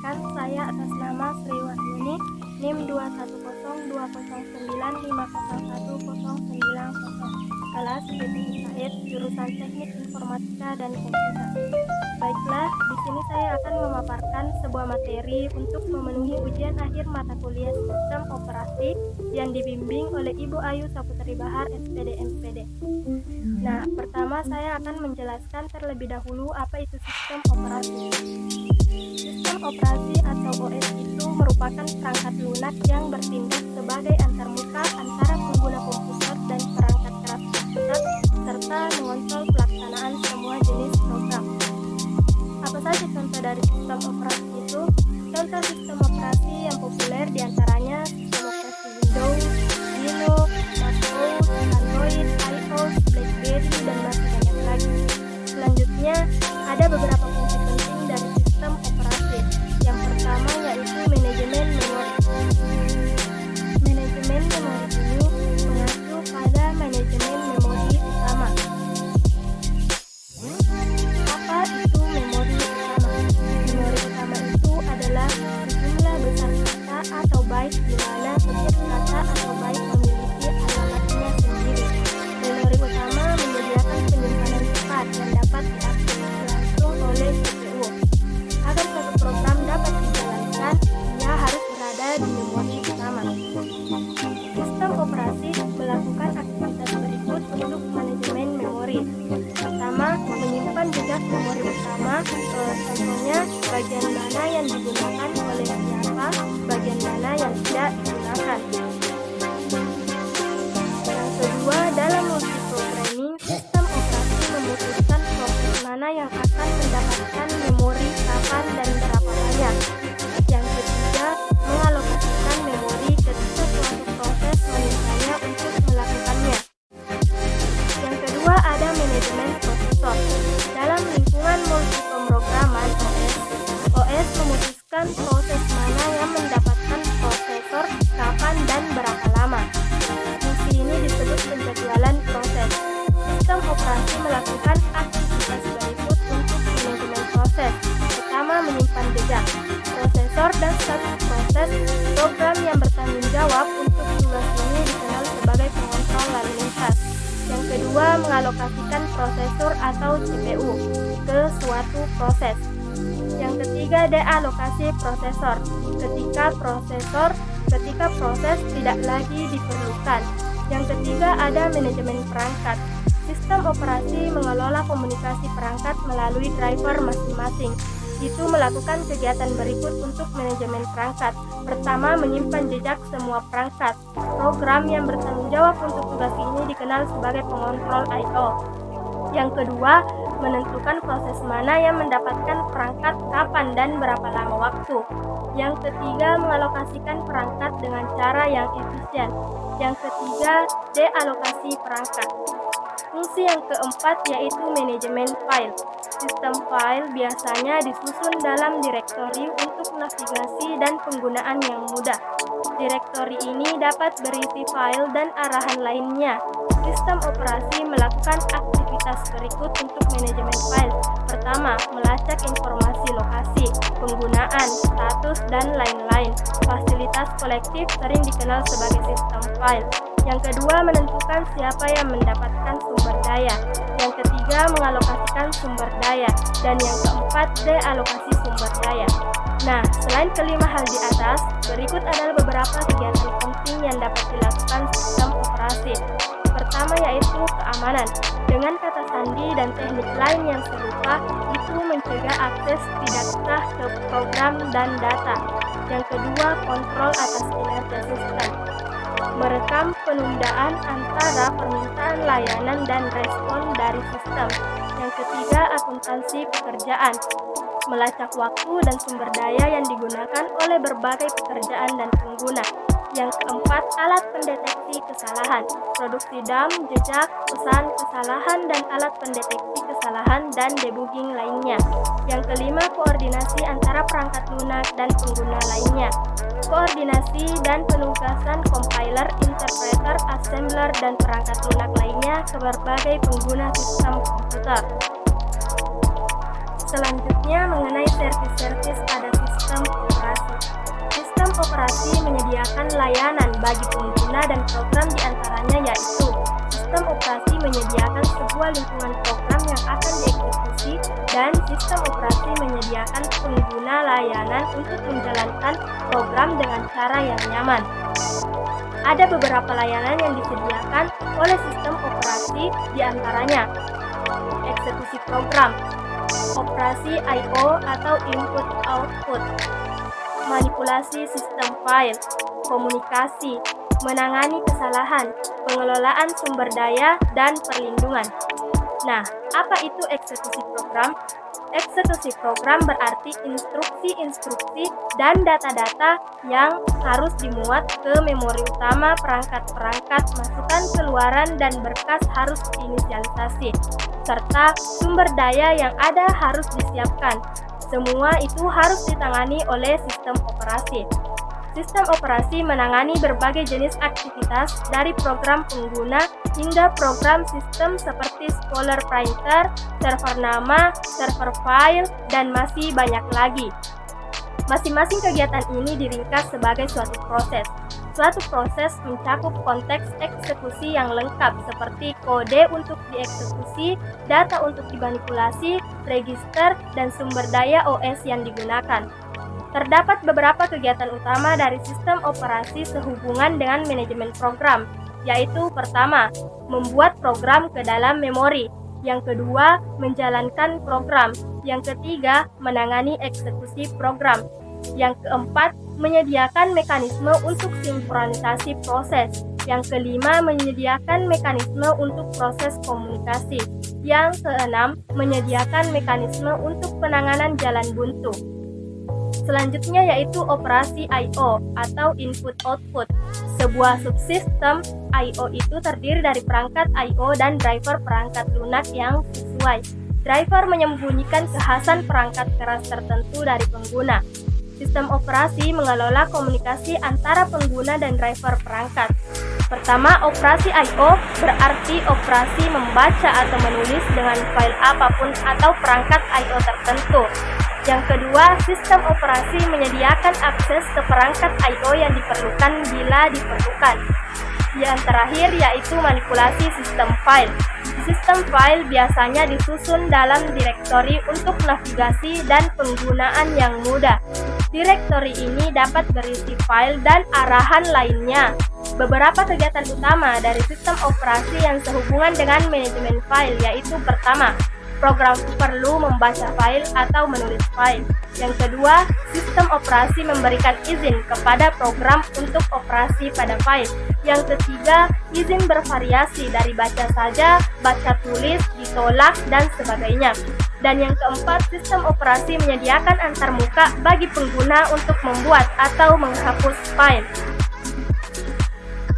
Perkenalkan, saya atas nama Sri Wahyuni, NIM 2102059501090, kelas BPI jurusan Teknik Informatika dan Komputer. Baiklah, di sini saya akan memaparkan sebuah materi untuk memenuhi ujian akhir mata kuliah Sistem Operasi yang dibimbing oleh Ibu Ayu Saputri Bahar, SPD MPD. Nah, pertama saya akan menjelaskan terlebih dahulu apa itu sistem operasi. Sistem operasi atau OS itu merupakan perangkat lunak yang bertindak sebagai antarmuka antara pengguna komputer dan perangkat keras komputer serta mengontrol pelaksanaan semua jenis program. Apa saja contoh dari sistem operasi itu? Contoh sistem operasi yang populer diantaranya sistem operasi Windows, Linux, macOS, Android, iOS, BlackBerry, dan masih banyak lagi. Selanjutnya, ada beberapa fungsi penting dari sistem operasi. Yang pertama yaitu manajemen memori. Manajemen memori ini mengacu pada manajemen memori utama. Apa itu memori utama? Memori utama itu adalah jumlah besar kata atau byte di mana setiap kata atau byte memiliki alamatnya sendiri. Memori utama menyediakan penyimpanan cepat yang dapat diakses langsung oleh CPU. Agar suatu program dapat dijalankan, ia harus berada di memori utama. Sistem operasi melakukan aktivitas berikut untuk manajemen memori. Pertama, menyimpan jejak memori utama, contohnya bagian mana yang digunakan oleh siapa, bagian mana yang tidak digunakan. Yang kedua, dalam multiprogramming, sistem operasi memutuskan proses mana yang akan mendapatkan memori kapan dan berapa banyak. Yang ketiga, mengalokasikan memori ketika suatu proses memintanya untuk melakukannya. Yang kedua, ada manajemen prosesor. Dalam lingkungan multipemrograman OS memutuskan proses mana yang mendapatkan prosesor kapan dan berapa lama. Fungsi ini disebut penjadwalan proses. Sistem operasi melakukan aktivitas berikut untuk manajemen proses. Pertama, menyimpan jejak prosesor dan status proses. Program yang bertanggung jawab untuk tugas ini dikenal sebagai pengontrol lalu lintas. Yang kedua, mengalokasikan prosesor atau CPU ke suatu proses. Yang ketiga, dealokasi prosesor. Ketika proses tidak lagi diperlukan. Yang ketiga, ada manajemen perangkat. Sistem operasi mengelola komunikasi perangkat melalui driver masing-masing. Itu melakukan kegiatan berikut untuk manajemen perangkat. Pertama, menyimpan jejak semua perangkat. Program yang bertanggung jawab untuk tugas ini dikenal sebagai pengontrol I/O. Yang kedua, menentukan proses mana yang mendapatkan perangkat kapan dan berapa lama waktu. Yang ketiga, mengalokasikan perangkat dengan cara yang efisien. Yang ketiga, dealokasi perangkat. Fungsi yang keempat yaitu manajemen file. Sistem file biasanya disusun dalam direktori untuk navigasi dan penggunaan yang mudah. Direktori ini dapat berisi file dan arahan lainnya. Sistem operasi melakukan aktivitas berikut untuk manajemen file. Pertama, melacak informasi lokasi, penggunaan, status, dan lain-lain. Fasilitas kolektif sering dikenal sebagai sistem file. Yang kedua, menentukan siapa yang mendapatkan sumber daya. Yang ketiga, mengalokasikan sumber daya. Dan yang keempat, dealokasi sumber daya. Nah, selain kelima hal di atas, berikut adalah beberapa kegiatan penting yang dapat dilakukan sistem operasi. Pertama yaitu keamanan. Dengan kata sandi dan teknik lain yang serupa, itu mencegah akses tidak sah ke program dan data. Yang kedua, kontrol atas kinerja sistem. Merekam penundaan antara permintaan layanan dan respon dari sistem. Yang ketiga, akuntansi pekerjaan. Melacak waktu dan sumber daya yang digunakan oleh berbagai pekerjaan dan pengguna. Yang keempat, alat pendeteksi kesalahan. Produksi dump, jejak, pesan, kesalahan, dan alat pendeteksi kesalahan dan debugging lainnya. Yang kelima, koordinasi antara perangkat lunak dan pengguna lainnya. Koordinasi dan penugasan compiler, interpreter, assembler, dan perangkat lunak lainnya ke berbagai pengguna sistem komputer. Selanjutnya mengenai servis-servis pada sistem operasi menyediakan layanan bagi pengguna dan program diantaranya yaitu sistem operasi menyediakan sebuah lingkungan program yang akan dieksekusi dan sistem operasi menyediakan pengguna layanan untuk menjalankan program dengan cara yang nyaman. Ada beberapa layanan yang disediakan oleh sistem operasi diantaranya eksekusi program, operasi I/O atau input-output, manipulasi sistem file, komunikasi, menangani kesalahan, pengelolaan sumber daya, dan perlindungan. Nah, apa itu eksekusi program? Eksekusi program berarti instruksi-instruksi dan data-data yang harus dimuat ke memori utama perangkat-perangkat, masukan keluaran dan berkas harus diinisialisasi, serta sumber daya yang ada harus disiapkan. Semua itu harus ditangani oleh sistem operasi. Sistem operasi menangani berbagai jenis aktivitas dari program pengguna hingga program sistem seperti spoiler printer, server nama, server file, dan masih banyak lagi. Masing-masing kegiatan ini diringkas sebagai suatu proses. Suatu proses mencakup konteks eksekusi yang lengkap seperti kode untuk dieksekusi, data untuk dimanipulasi, register, dan sumber daya OS yang digunakan. Terdapat beberapa kegiatan utama dari sistem operasi sehubungan dengan manajemen program, yaitu pertama, membuat program ke dalam memori, yang kedua, menjalankan program, yang ketiga, menangani eksekusi program, yang keempat, menyediakan mekanisme untuk sinkronisasi proses, yang kelima, menyediakan mekanisme untuk proses komunikasi, yang keenam, menyediakan mekanisme untuk penanganan jalan buntu. Selanjutnya yaitu operasi I/O atau input-output. Sebuah subsistem I/O itu terdiri dari perangkat I/O dan driver perangkat lunak yang sesuai. Driver menyembunyikan kekhasan perangkat keras tertentu dari pengguna. Sistem operasi mengelola komunikasi antara pengguna dan driver perangkat. Pertama, operasi I/O berarti operasi membaca atau menulis dengan file apapun atau perangkat I/O tertentu. Yang kedua, sistem operasi menyediakan akses ke perangkat I/O yang diperlukan bila diperlukan. Yang terakhir yaitu manipulasi sistem file. Sistem file biasanya disusun dalam direktori untuk navigasi dan penggunaan yang mudah. Direktori ini dapat berisi file dan arahan lainnya. Beberapa kegiatan utama dari sistem operasi yang sehubungan dengan manajemen file yaitu pertama, program perlu membaca file atau menulis file. Yang kedua, sistem operasi memberikan izin kepada program untuk operasi pada file. Yang ketiga, izin bervariasi dari baca saja, baca tulis, ditolak, dan sebagainya. Dan yang keempat, sistem operasi menyediakan antarmuka bagi pengguna untuk membuat atau menghapus file.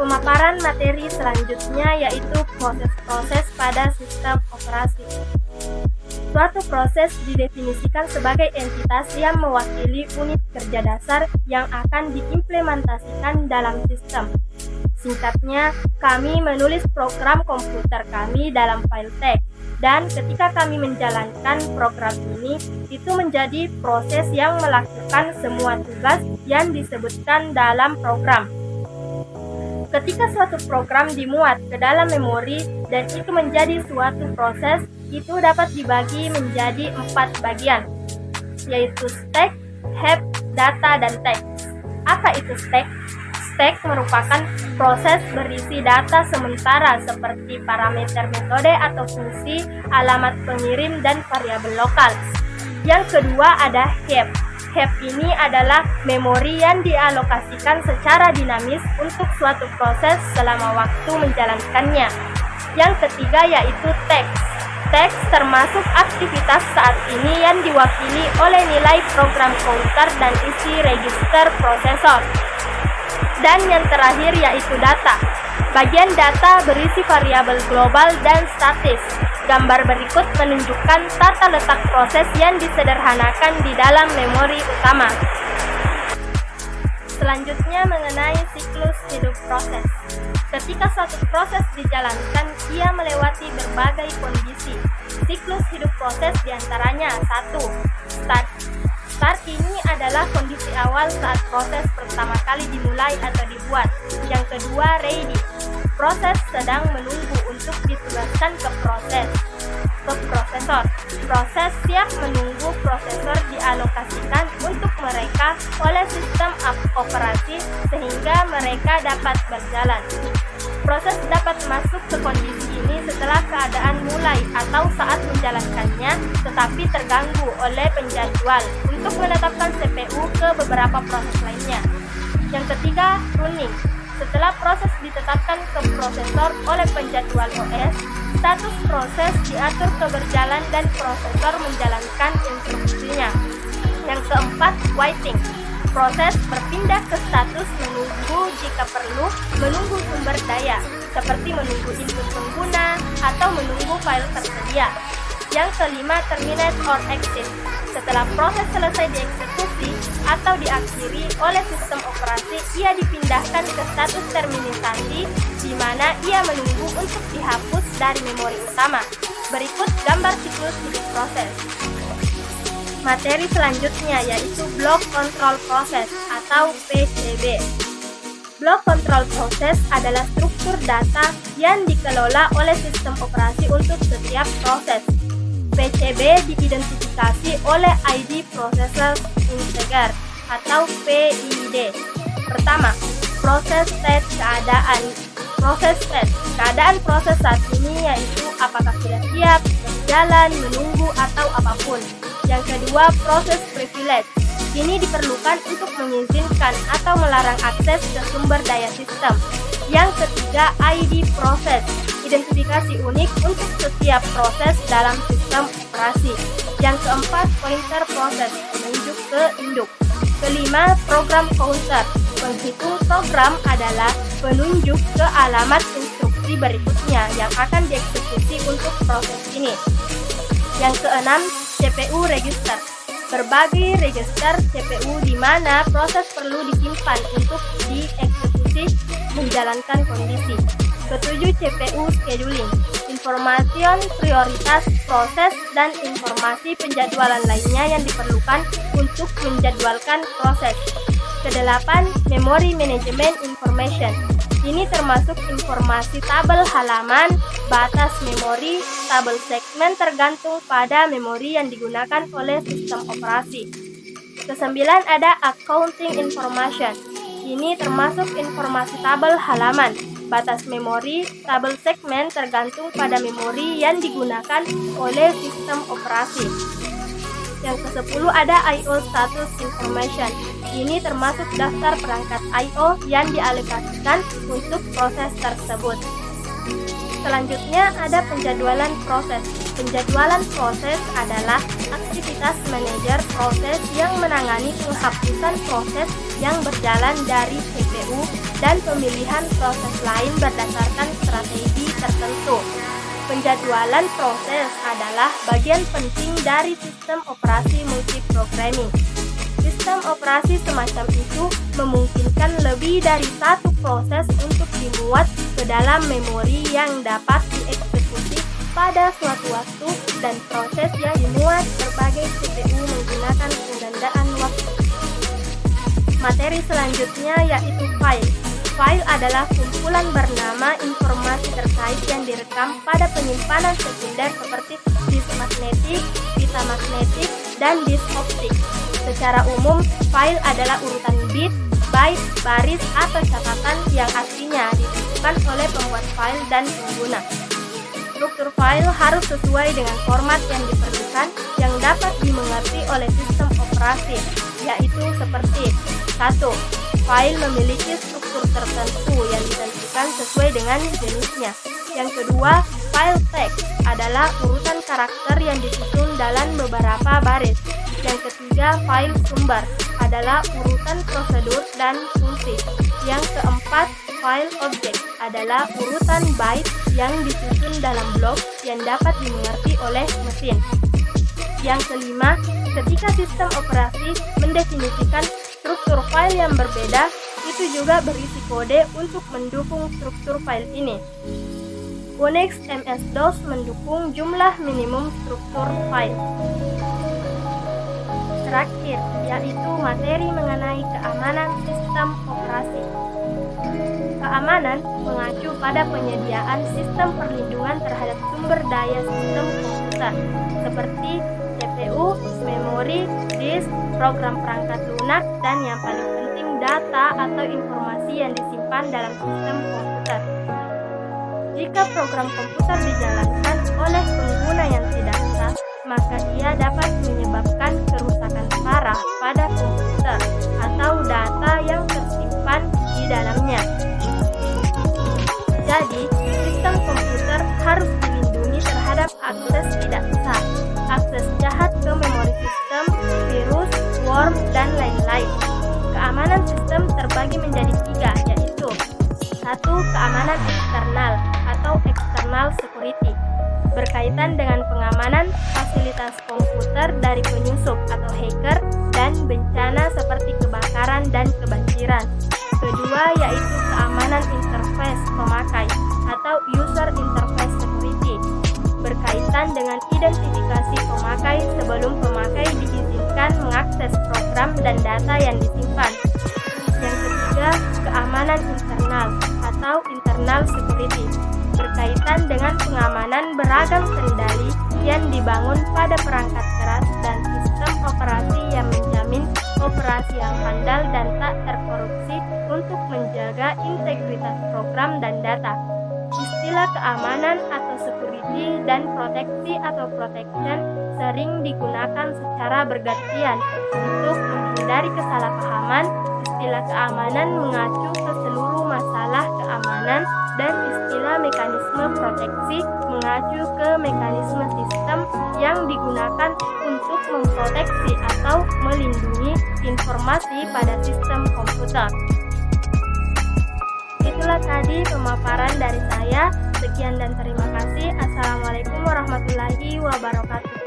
Pemaparan materi selanjutnya yaitu proses-proses pada sistem operasi. Suatu proses didefinisikan sebagai entitas yang mewakili unit kerja dasar yang akan diimplementasikan dalam sistem. Singkatnya, kami menulis program komputer kami dalam file teks, dan ketika kami menjalankan program ini, itu menjadi proses yang melakukan semua tugas yang disebutkan dalam program. Ketika suatu program dimuat ke dalam memori dan itu menjadi suatu proses, itu dapat dibagi menjadi 4 bagian, yaitu stack, heap, data, dan text. Apa itu stack? Stack merupakan proses berisi data sementara seperti parameter metode atau fungsi, alamat pengirim, dan variabel lokal. Yang kedua ada heap. Heap ini adalah memori yang dialokasikan secara dinamis untuk suatu proses selama waktu menjalankannya. Yang ketiga yaitu text. Text termasuk aktivitas saat ini yang diwakili oleh nilai program counter dan isi register prosesor. Dan yang terakhir yaitu data. Bagian data berisi variabel global dan statis. Gambar berikut menunjukkan tata letak proses yang disederhanakan di dalam memori utama. Selanjutnya mengenai siklus hidup proses. Ketika suatu proses dijalankan, ia melewati berbagai kondisi. Siklus hidup proses diantaranya 1. Start. Start ini adalah kondisi awal saat proses pertama kali dimulai atau dibuat. Yang kedua, ready. Proses sedang menunggu untuk ditugaskan ke prosesor. Proses siap menunggu prosesor dialokasikan untuk mereka oleh sistem operasi sehingga mereka dapat berjalan. Proses dapat masuk ke kondisi ini setelah keadaan mulai atau saat menjalankannya tetapi terganggu oleh penjadwal untuk menetapkan CPU ke beberapa proses lainnya. Yang ketiga, running. Setelah proses ditetapkan ke prosesor oleh penjadwal OS, status proses diatur ke berjalan dan prosesor menjalankan instruksinya. Yang keempat, waiting. Proses berpindah ke status menunggu jika perlu, menunggu sumber daya, seperti menunggu input pengguna atau menunggu file tersedia. Yang kelima, terminate or exit. Setelah proses selesai dieksekusi atau diakhiri oleh sistem operasi, ia dipindahkan ke status terminasi di mana ia menunggu untuk dihapus dari memori utama. Berikut gambar siklus hidup proses. Materi selanjutnya yaitu Block Control Process atau PCB. Block Control Process adalah struktur data yang dikelola oleh sistem operasi untuk setiap proses. PCB diidentifikasi oleh ID Processor Integer atau PID. Pertama, proses state keadaan. Proses state, keadaan proses saat ini yaitu apakah sudah siap, berjalan, menunggu, atau apapun. Yang kedua, proses privilege. Ini diperlukan untuk mengizinkan atau melarang akses ke sumber daya sistem. Yang ketiga, ID proses, identifikasi unik untuk setiap proses dalam sistem operasi. Yang keempat, pointer proses, menunjuk ke induk. Kelima, program counter. Penghitung program adalah penunjuk ke alamat instruksi berikutnya yang akan dieksekusi untuk proses ini. Yang keenam, CPU register. Berbagai register CPU di mana proses perlu disimpan untuk dieksekusi menjalankan kondisi. Ketujuh, CPU scheduling. Informasi prioritas proses dan informasi penjadwalan lainnya yang diperlukan untuk menjadwalkan proses. Kedelapan, memory management information. Ini termasuk informasi tabel halaman, batas memori, tabel segmen tergantung pada memori yang digunakan oleh sistem operasi. Kesembilan, ada accounting information. Ini termasuk informasi tabel halaman, batas memori, tabel segmen tergantung pada memori yang digunakan oleh sistem operasi. Yang ke-10 ada I/O status information. Ini termasuk daftar perangkat I/O yang dialokasikan untuk proses tersebut. Selanjutnya ada penjadwalan proses. Penjadwalan proses adalah aktivitas manajer proses yang menangani penghapusan proses yang berjalan dari CPU dan pemilihan proses lain berdasarkan strategi tertentu. Penjadwalan proses adalah bagian penting dari sistem operasi multiprogramming. Sistem operasi semacam itu memungkinkan lebih dari satu proses untuk dimuat ke dalam memori yang dapat dieksekusi pada suatu waktu, dan proses yang dimuat berbagai CPU menggunakan penggandaan waktu. Materi selanjutnya yaitu file. File adalah kumpulan bernama informasi terkait yang direkam pada penyimpanan sekunder seperti disk magnetik, pita magnetik, dan disk optik. Secara umum, file adalah urutan bit, byte, baris, atau catatan yang aslinya ditentukan oleh pembuat file dan pengguna. Struktur file harus sesuai dengan format yang diperlukan yang dapat dimengerti oleh sistem operasi, yaitu seperti 1. File memiliki struktur tertentu yang ditentukan sesuai dengan jenisnya. Yang kedua, file text adalah urutan karakter yang disusun dalam beberapa baris. Yang ketiga, file sumber adalah urutan prosedur dan fungsi. Yang keempat, file object adalah urutan byte yang disusun dalam blok yang dapat dimengerti oleh mesin. Yang kelima, ketika sistem operasi mendefinisikan struktur file yang berbeda, itu juga berisi kode untuk mendukung struktur file ini. Unix MS-DOS mendukung jumlah minimum struktur file. terakhir, yaitu materi mengenai keamanan sistem operasi. Keamanan mengacu pada penyediaan sistem perlindungan terhadap sumber daya sistem komputer, seperti CPU, memori, disk, program perangkat lunak, dan yang paling penting data atau informasi yang disimpan dalam sistem komputer. Jika program komputer dijalankan oleh pengguna yang tidak sah, maka ia dapat menyebabkan kerusakan parah pada komputer atau data yang tersimpan di dalamnya. Jadi, sistem komputer harus dilindungi terhadap akses tidak sah, akses jahat ke memori sistem, virus, worm, dan lain-lain. Keamanan sistem terbagi menjadi 3, yaitu 1. Keamanan eksternal atau external security, berkaitan dengan pengamanan fasilitas komputer dari penyusup atau hacker dan bencana seperti kebakaran dan kebanjiran. Kedua, yaitu keamanan interface pemakai atau user interface security, berkaitan dengan identifikasi pemakai sebelum pemakai diizinkan mengakses program dan data yang disimpan. Yang ketiga, keamanan internal atau internal security, berkaitan dengan pengamanan beragam kendali yang dibangun pada perangkat keras dan sistem operasi yang menjamin operasi yang handal dan tak terkorupsi untuk menjaga integritas program dan data. Istilah keamanan atau security dan proteksi atau protection sering digunakan secara bergantian. Untuk menghindari kesalahpahaman, istilah keamanan mengacu ke seluruh masalah keamanan dan istilah mekanisme proteksi mengacu ke mekanisme sistem yang digunakan untuk memproteksi atau melindungi informasi pada sistem komputer. Itulah tadi pemaparan dari saya. Sekian dan terima kasih. Assalamualaikum warahmatullahi wabarakatuh.